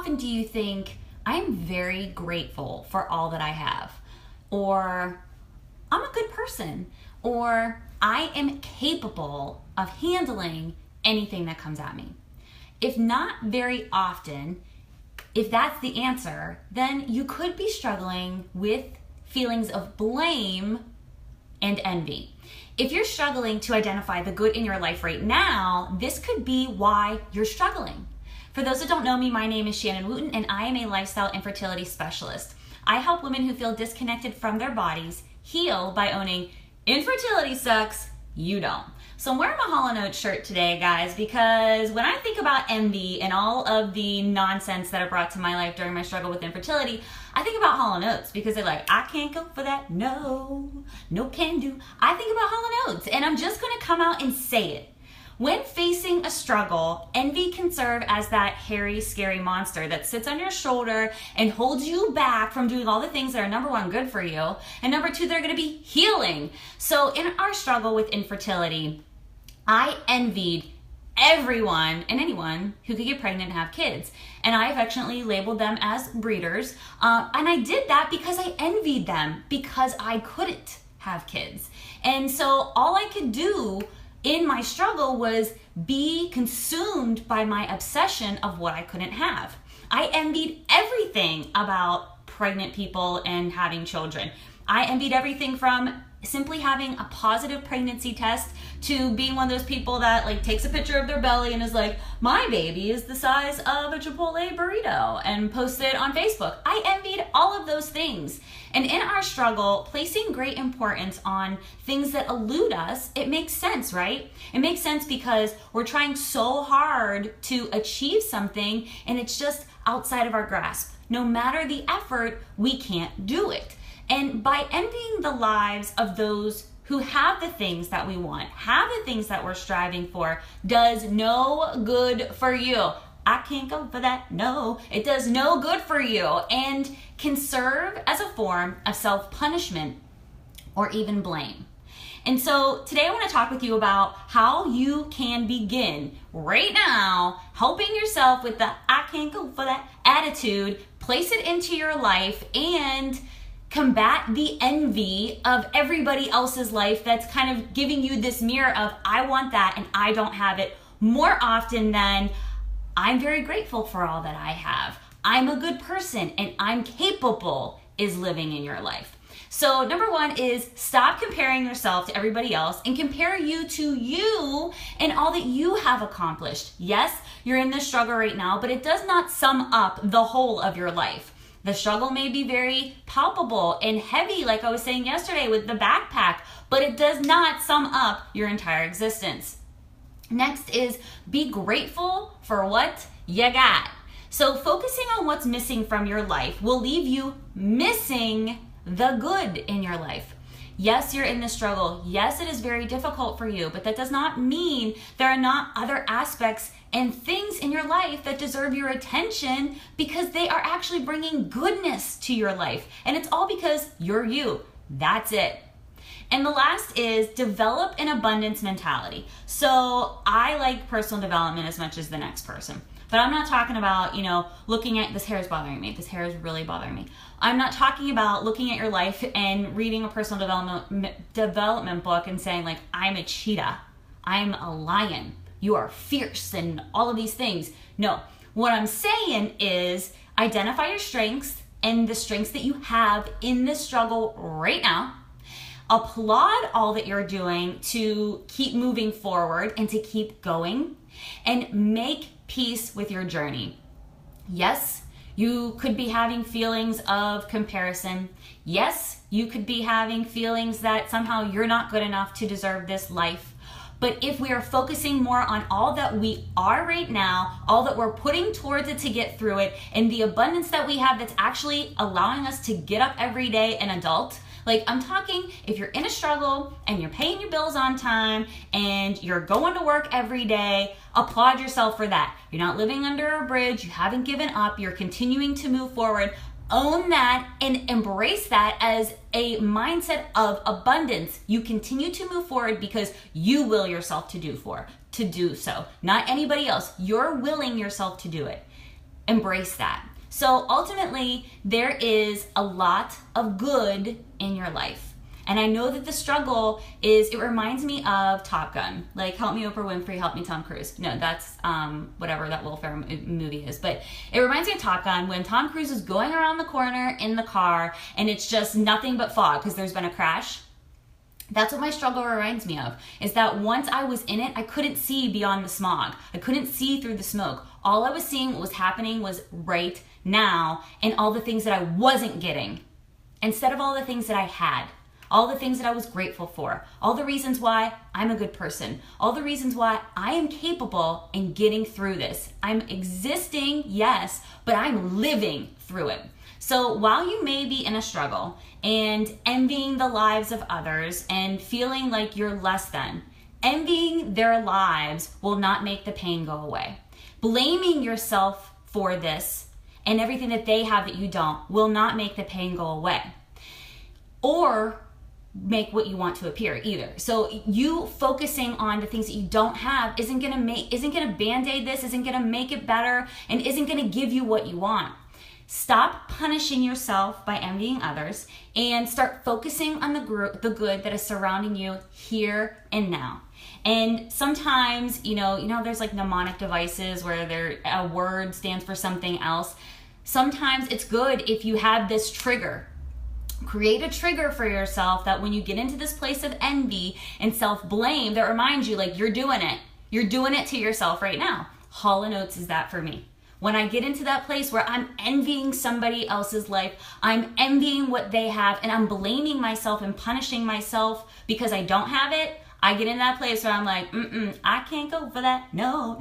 often do you think, I'm very grateful for all that I have? Or, I'm a good person? Or, I am capable of handling anything that comes at me? If not very often, if that's the answer, then you could be struggling with feelings of blame and envy. If you're struggling to identify the good in your life right now, this could be why you're struggling. For those that don't know me, my name is Shannon Wooten, and I am a lifestyle infertility specialist. I help women who feel disconnected from their bodies heal by owning infertility sucks, you don't. So I'm wearing my Hall & Oates shirt today, guys, because when I think about envy and all of the nonsense that it brought to my life during my struggle with infertility, I think about Hall & Oates because they're like, I can't go for that, no can do. I think about Hall & Oates, and I'm just gonna come out and say it. When facing a struggle, envy can serve as that hairy, scary monster that sits on your shoulder and holds you back from doing all the things that are, number one, good for you, and number two, they're gonna be healing. So in our struggle with infertility, I envied everyone and anyone who could get pregnant and have kids. And I affectionately labeled them as breeders. And I did that because I envied them because I couldn't have kids. And so all I could do in my struggle was be consumed by my obsession of what I couldn't have. I envied everything about pregnant people and having children. I envied everything from simply having a positive pregnancy test to being one of those people that like takes a picture of their belly and is like, my baby is the size of a Chipotle burrito, and posts it on Facebook. I envied all of those things. And in our struggle, placing great importance on things that elude us, it makes sense, right? It makes sense because we're trying so hard to achieve something and it's just outside of our grasp. No matter the effort, we can't do it. And by envying the lives of those who have the things that we want, have the things that we're striving for, does no good for you. I can't go for that, no. It does no good for you and can serve as a form of self-punishment or even blame. And so today I want to talk with you about how you can begin right now helping yourself with the I can't go for that attitude, place it into your life, and combat the envy of everybody else's life that's kind of giving you this mirror of I want that and I don't have it, more often than I'm very grateful for all that I have. I'm a good person and I'm capable is living in your life. So number one is stop comparing yourself to everybody else and compare you to you and all that you have accomplished. Yes, you're in this struggle right now, but it does not sum up the whole of your life. The struggle may be very palpable and heavy, like I was saying yesterday with the backpack, but it does not sum up your entire existence. Next is be grateful for what you got. So focusing on what's missing from your life will leave you missing the good in your life. Yes, you're in the struggle. Yes, it is very difficult for you, but that does not mean there are not other aspects and things in your life that deserve your attention, because they are actually bringing goodness to your life. And it's all because you're you. That's it. And the last is develop an abundance mentality. So I like personal development as much as the next person. But I'm not talking about, looking at this hair is bothering me. This hair is really bothering me. I'm not talking about looking at your life and reading a personal development book and saying like, I'm a cheetah. I'm a lion. You are fierce and all of these things. No, what I'm saying is identify your strengths and the strengths that you have in this struggle right now. Applaud all that you're doing to keep moving forward and to keep going, and make peace with your journey. Yes, you could be having feelings of comparison. Yes, you could be having feelings that somehow you're not good enough to deserve this life. But if we are focusing more on all that we are right now, all that we're putting towards it to get through it, and the abundance that we have that's actually allowing us to get up every day an adult, like I'm talking, if you're in a struggle and you're paying your bills on time and you're going to work every day, applaud yourself for that. You're not living under a bridge. You haven't given up. You're continuing to move forward. Own that and embrace that as a mindset of abundance. You continue to move forward because you will yourself to do so, not anybody else. You're willing yourself to do it. embrace that. So ultimately, there is a lot of good in your life. And I know that the struggle is, it reminds me of Top Gun. Like, help me Oprah Winfrey, help me Tom Cruise. No, that's whatever that Will Ferrell movie is. But it reminds me of Top Gun when Tom Cruise is going around the corner in the car and it's just nothing but fog because there's been a crash. That's what my struggle reminds me of, is that once I was in it, I couldn't see beyond the smog. I couldn't see through the smoke. All I was seeing, what was happening was right now, and all the things that I wasn't getting, instead of all the things that I had. All the things that I was grateful for, all the reasons why I'm a good person, all the reasons why I am capable in getting through this. I'm existing, yes, but I'm living through it. So while you may be in a struggle and envying the lives of others and feeling like you're less than, envying their lives will not make the pain go away. Blaming yourself for this and everything that they have that you don't will not make the pain go away. Or make what you want to appear either. So you focusing on the things that you don't have isn't gonna band-aid this, isn't gonna make it better, and isn't gonna give you what you want. Stop punishing yourself by envying others and start focusing on the good that is surrounding you here and now. And sometimes, you know, there's like mnemonic devices where a word stands for something else. Sometimes it's good if you have this trigger. Create a trigger for yourself that when you get into this place of envy and self-blame, that reminds you, like, you're doing it. You're doing it to yourself right now. Hall & Oates is that for me. When I get into that place where I'm envying somebody else's life, I'm envying what they have, and I'm blaming myself and punishing myself because I don't have it, I get in that place where I'm like, I can't go for that. No,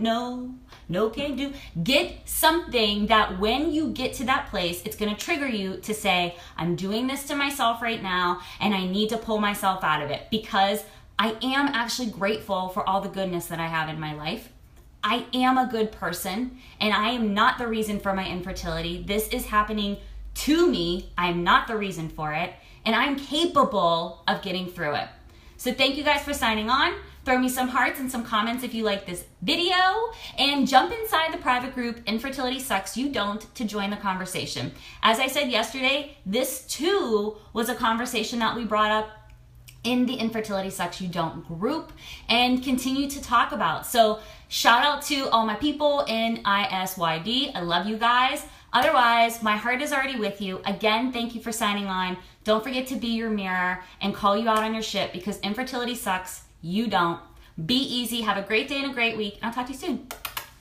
can't do. Get something that when you get to that place, it's gonna trigger you to say, I'm doing this to myself right now, and I need to pull myself out of it because I am actually grateful for all the goodness that I have in my life. I am a good person, and I am not the reason for my infertility. This is happening to me. I am not the reason for it, and I'm capable of getting through it. So thank you guys for signing on. Throw me some hearts and some comments if you like this video, and jump inside the private group Infertility Sucks, You Don't, to join the conversation. As I said yesterday, this too was a conversation that we brought up in the Infertility Sucks, You Don't group and continue to talk about. So shout out to all my people in ISYD. I love you guys. Otherwise, my heart is already with you. Again, thank you for signing on. Don't forget to be your mirror and call you out on your shit, because infertility sucks. You don't. Be easy. Have a great day and a great week. I'll talk to you soon.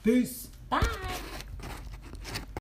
Peace. Bye.